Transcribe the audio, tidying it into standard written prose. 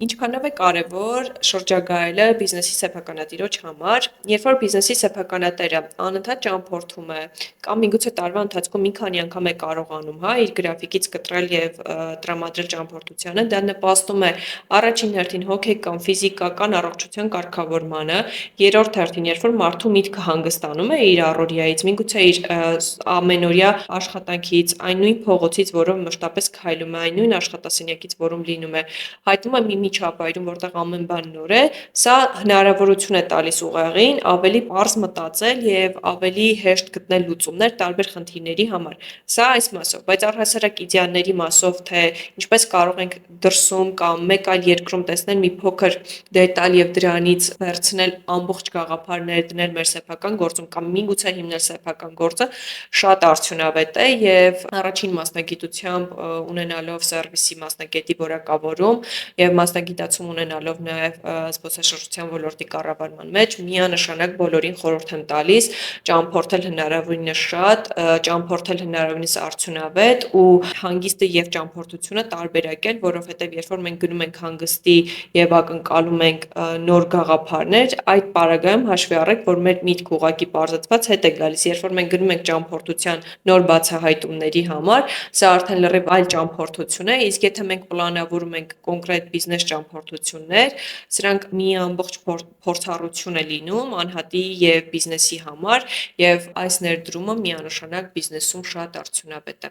Ինչքանով է կարևոր շրջագայելը բիզնեսի սեփականատիրոջ համար, երբ որ բիզնեսի սեփականատերը անընդհատ ճամփորդում է կամ միգուցե տարվա ընթացքում մի քանի անգամ է կարողանում, իր գրաֆիկից կտրել եւ տրամադրել ճամփորդությանը, դա նպաստում է առաջին հերթին հոգեկան, ֆիզիկական առողջության կարգավորմանը, երրորդ հերթին, երբ որ մարդու միտքը հանգստանում է իր առօրյայից, միգուցե իր ամենօրյա աշխատանքից, այն նույն փողոցից, որով մշտապես քայլում է, այն նույն աշխատասենյակից, որում լինում է, հայտնվում է մի միջավայրում, որտեղ ամեն բան նոր է, սա հնարավորություն է տալիս ուղեղին ավելի պարզ մտածել եւ ավելի հեշտ գտնել լուծումներ տարբեր խնդիրների համար։ Սա այս մասով, բայց առհասարակ իդեալների մասով, թե ինչպես կարող ենք դրսում կամ մեկ այլ երկրում տեսնել մի փոքր դետալ եւ դրանից վերցնել ամբողջ գաղափար ներդնել մեր սեփական գործում կամ միգուցե հիմնել սեփական գործը, շատ արդյունավետ է եւ առաջին մասնագիտությամբ ունենալով սերվիսի մասնագետի որակավորում եւ մասնագիտացում ունենալով նաեւ զբոսաշրջության ոլորտի կառավարման մեջ միանշանակ բոլորին խորհուրդ եմ տալիս ճամփորդել հնարավորինս շատ, ճամփորդել հնարավորինս արդյունավետ ու հանգիստը եւ ճամփորդությունը տարբերակել, որովհետեւ երբ որ մենք գնում ենք հանգստի եւ ակնկալում ենք նոր գաղափարներ, այդ պարագայում հաշվի առեք, որ մեր միտքը ուղղակի պարզեցված հետ է գալիս, երբ որ մենք գնում ենք ճամփորդության նոր բացահայտումների համար, սա արդեն լրիվ այլ ճամփորդություն է, իսկ եթե մենք պլանավորում ենք կոնկրետ բիզնես ճամփորդություններ, սրանք մի ամբողջ փորձառություն է լինում անհատի եւ բիզնեսի համար եւ այս ներդրումը միանշանակ բիզնեսում շատ արդյունավետ է։